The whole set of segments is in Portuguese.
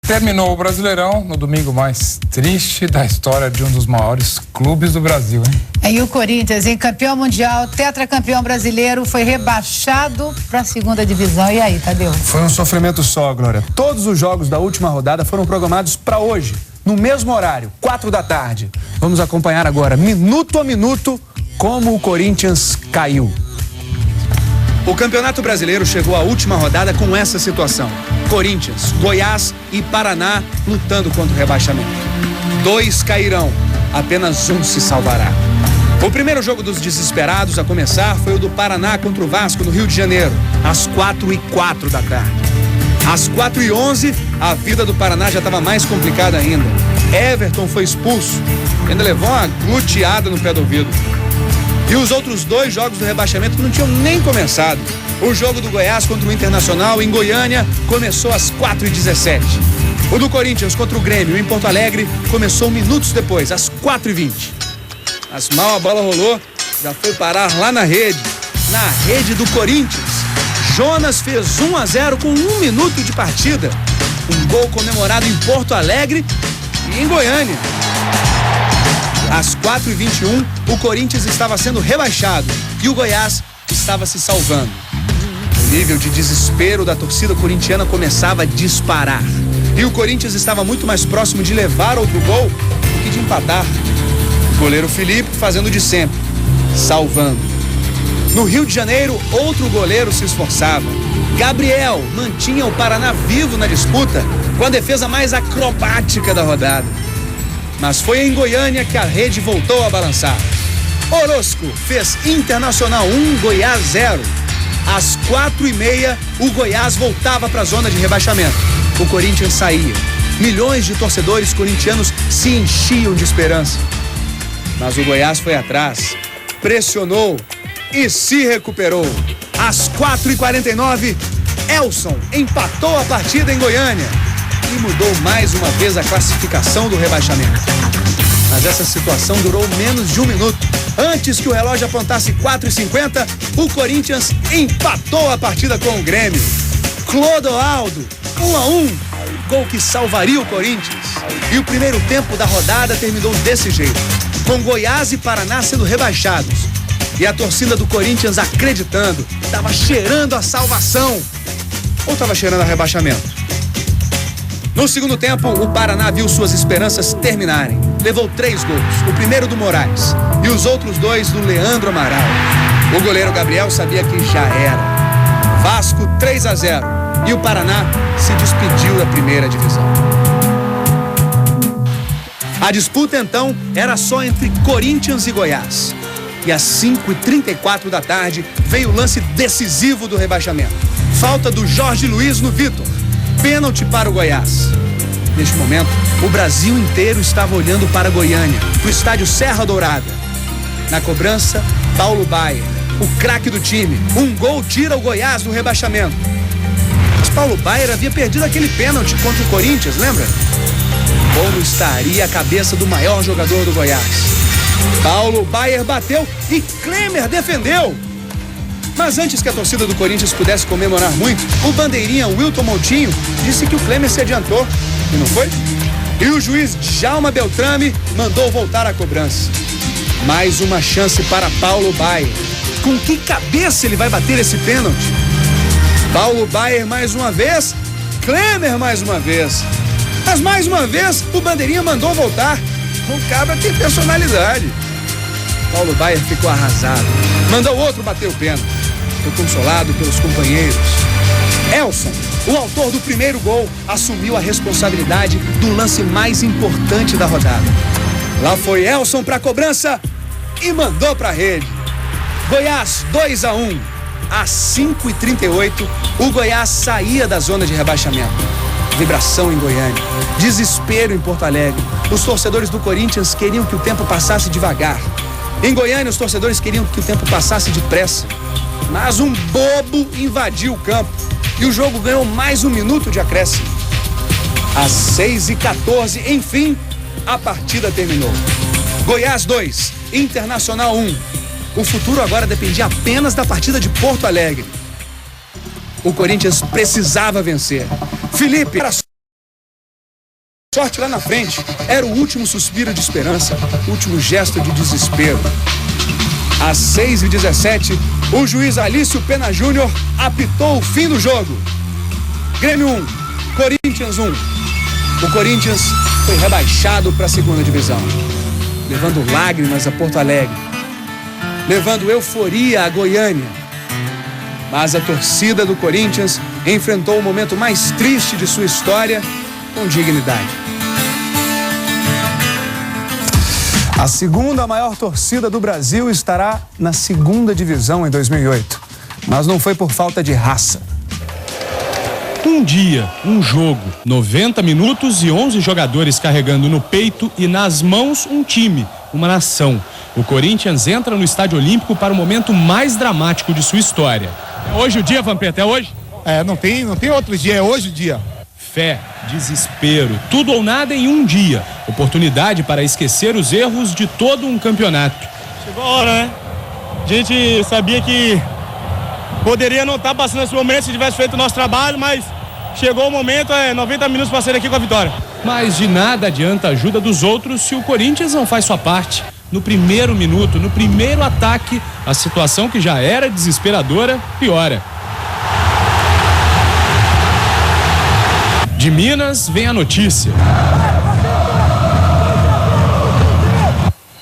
Terminou o Brasileirão no domingo mais triste da história de um dos maiores clubes do Brasil, hein? E o Corinthians, campeão mundial, tetracampeão brasileiro, foi rebaixado para a segunda divisão. E aí, Tadeu? Foi um sofrimento só, Glória. Todos os jogos da última rodada foram programados para hoje, no mesmo horário, 4 da tarde. Vamos acompanhar agora, minuto a minuto, como o Corinthians caiu. O Campeonato Brasileiro chegou à última rodada com essa situação. Corinthians, Goiás e Paraná lutando contra o rebaixamento. 2 cairão, apenas um se salvará. O primeiro jogo dos desesperados a começar foi o do Paraná contra o Vasco no Rio de Janeiro, às 4h04 da tarde. Às 4h11, a vida do Paraná já estava mais complicada ainda. Everton foi expulso, ainda levou uma gluteada no pé do ouvido. E os outros 2 jogos do rebaixamento não tinham nem começado. O jogo do Goiás contra o Internacional em Goiânia começou às 4h17. O do Corinthians contra o Grêmio em Porto Alegre começou minutos depois, às 4h20. Mas mal a bola rolou, já foi parar lá na rede do Corinthians. Jonas fez 1-0 com 1 minuto de partida. Um gol comemorado em Porto Alegre e em Goiânia. Às 4h21, o Corinthians estava sendo rebaixado e o Goiás estava se salvando. O nível de desespero da torcida corintiana começava a disparar. E o Corinthians estava muito mais próximo de levar outro gol do que de empatar. O goleiro Felipe fazendo de sempre, salvando. No Rio de Janeiro, outro goleiro se esforçava. Gabriel mantinha o Paraná vivo na disputa com a defesa mais acrobática da rodada. Mas foi em Goiânia que a rede voltou a balançar. Orozco fez Internacional 1, Goiás 0. Às 4h30, o Goiás voltava para a zona de rebaixamento. O Corinthians saía. Milhões de torcedores corintianos se enchiam de esperança. Mas o Goiás foi atrás, pressionou e se recuperou. Às 4h49, Elson empatou a partida em Goiânia e mudou mais uma vez a classificação do rebaixamento. Mas essa situação durou menos de 1 minuto. Antes que o relógio apontasse 4h50, o Corinthians empatou a partida com o Grêmio. Clodoaldo, 1-1, gol que salvaria o Corinthians. E o primeiro tempo da rodada terminou desse jeito, com Goiás e Paraná sendo rebaixados. E a torcida do Corinthians acreditando, estava cheirando a salvação. Ou estava cheirando a rebaixamento? No segundo tempo, o Paraná viu suas esperanças terminarem. Levou 3 gols, o primeiro do Moraes e os outros 2 do Leandro Amaral. O goleiro Gabriel sabia que já era. Vasco 3-0 e o Paraná se despediu da primeira divisão. A disputa então era só entre Corinthians e Goiás. E às 5h34 da tarde veio o lance decisivo do rebaixamento. Falta do Jorge Luiz no Vitor. Pênalti para o Goiás. Neste momento, o Brasil inteiro estava olhando para Goiânia, no estádio Serra Dourada. Na cobrança, Paulo Baier, o craque do time. Um gol tira o Goiás do rebaixamento. Mas Paulo Baier havia perdido aquele pênalti contra o Corinthians, lembra? Como estaria a cabeça do maior jogador do Goiás? Paulo Baier bateu e Klemer defendeu. Mas antes que a torcida do Corinthians pudesse comemorar muito, o bandeirinha Wilton Moutinho disse que o Klemer se adiantou, e não foi? E o juiz Djalma Beltrame mandou voltar a cobrança. Mais uma chance para Paulo Baier. Com que cabeça ele vai bater esse pênalti? Paulo Baier mais uma vez, Klemer mais uma vez. Mas mais uma vez o bandeirinha mandou voltar. O cabra tem personalidade. Paulo Baier ficou arrasado. Mandou outro bater o pênalti. Foi consolado pelos companheiros. Elson, o autor do primeiro gol, assumiu a responsabilidade do lance mais importante da rodada. Lá foi Elson para a cobrança e mandou para a rede. Goiás 2-1. Às 5h38, o Goiás saía da zona de rebaixamento. Vibração em Goiânia, desespero em Porto Alegre. Os torcedores do Corinthians queriam que o tempo passasse devagar. Em Goiânia, os torcedores queriam que o tempo passasse depressa. Mas um bobo invadiu o campo e o jogo ganhou mais 1 minuto de acréscimo. Às 6h14, enfim, a partida terminou. Goiás 2, Internacional 1. O futuro agora dependia apenas da partida de Porto Alegre. O Corinthians precisava vencer. Felipe era sorte lá na frente era o último suspiro de esperança, o último gesto de desespero. Às 6h17, o juiz Alício Pena Júnior apitou o fim do jogo. Grêmio 1, Corinthians 1. O Corinthians foi rebaixado para a segunda divisão, levando lágrimas a Porto Alegre, levando euforia a Goiânia. Mas a torcida do Corinthians enfrentou o momento mais triste de sua história com dignidade. A segunda maior torcida do Brasil estará na segunda divisão em 2008. Mas não foi por falta de raça. Um dia, um jogo, 90 minutos e 11 jogadores carregando no peito e nas mãos um time, uma nação. O Corinthians entra no Estádio Olímpico para o momento mais dramático de sua história. É hoje o dia, Vampeta, é hoje? Não tem outro dia, é hoje o dia. Fé, desespero, tudo ou nada em um dia. Oportunidade para esquecer os erros de todo um campeonato. Chegou a hora, né? A gente sabia que poderia não estar passando esse momento se tivesse feito o nosso trabalho, mas chegou o momento, 90 minutos para sair aqui com a vitória. Mas de nada adianta a ajuda dos outros se o Corinthians não faz sua parte. No primeiro minuto, no primeiro ataque, a situação que já era desesperadora piora. De Minas vem a notícia.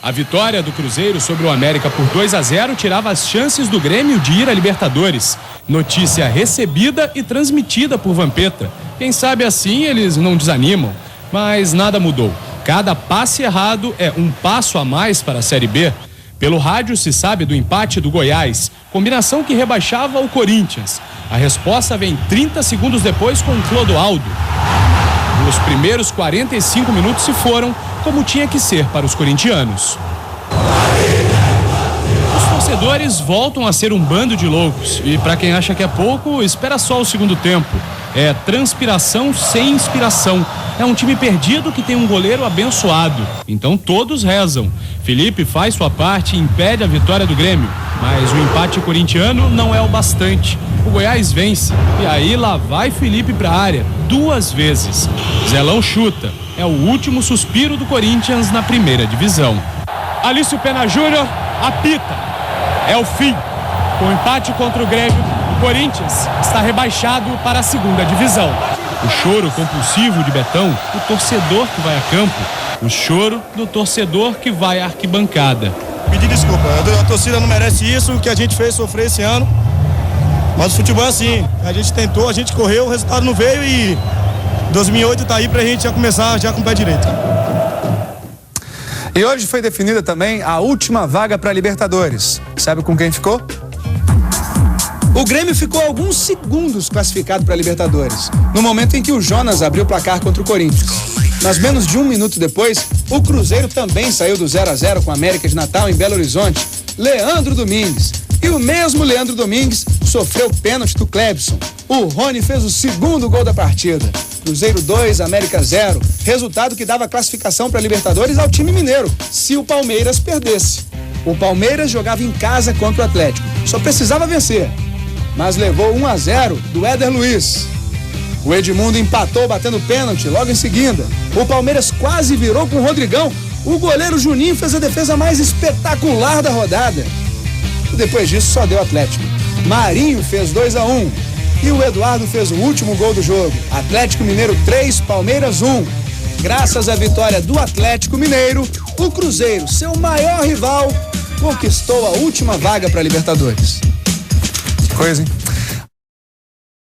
A vitória do Cruzeiro sobre o América por 2-0 tirava as chances do Grêmio de ir à Libertadores. Notícia recebida e transmitida por Vampeta. Quem sabe assim eles não desanimam. Mas nada mudou. Cada passe errado é um passo a mais para a Série B. Pelo rádio se sabe do empate do Goiás, combinação que rebaixava o Corinthians. A resposta vem 30 segundos depois com Clodoaldo. Os primeiros 45 minutos se foram como tinha que ser para os corintianos. Os torcedores voltam a ser um bando de loucos e para quem acha que é pouco, espera só o segundo tempo. É transpiração sem inspiração. É um time perdido que tem um goleiro abençoado. Então todos rezam. Felipe faz sua parte e impede a vitória do Grêmio. Mas o empate corintiano não é o bastante. O Goiás vence. E aí lá vai Felipe para a área. 2 vezes. Zelão chuta. É o último suspiro do Corinthians na primeira divisão. Alício Pena Júnior apita. É o fim. Com o empate contra o Grêmio, o Corinthians está rebaixado para a segunda divisão. O choro compulsivo de Betão, o torcedor que vai a campo. O choro do torcedor que vai à arquibancada. Pedir desculpa, a torcida não merece isso, o que a gente fez sofrer esse ano. Mas o futebol é assim, a gente tentou, a gente correu, o resultado não veio e 2008 tá aí pra gente já começar já com o pé direito. E hoje foi definida também a última vaga para Libertadores. Sabe com quem ficou? O Grêmio ficou alguns segundos classificado para Libertadores, no momento em que o Jonas abriu o placar contra o Corinthians. Mas menos de 1 minuto depois, o Cruzeiro também saiu do 0-0 com a América de Natal em Belo Horizonte. Leandro Domingues. E o mesmo Leandro Domingues sofreu pênalti do Clebson. O Rony fez o segundo gol da partida. Cruzeiro 2, América 0. Resultado que dava classificação para Libertadores ao time mineiro, se o Palmeiras perdesse. O Palmeiras jogava em casa contra o Atlético. Só precisava vencer. Mas levou 1-0 do Éder Luiz. O Edmundo empatou batendo pênalti logo em seguida. O Palmeiras quase virou com o Rodrigão. O goleiro Juninho fez a defesa mais espetacular da rodada. E depois disso só deu Atlético. Marinho fez 2-1. E o Eduardo fez o último gol do jogo. Atlético Mineiro 3, Palmeiras 1. Graças à vitória do Atlético Mineiro, o Cruzeiro, seu maior rival, conquistou a última vaga para a Libertadores. Que coisa, hein?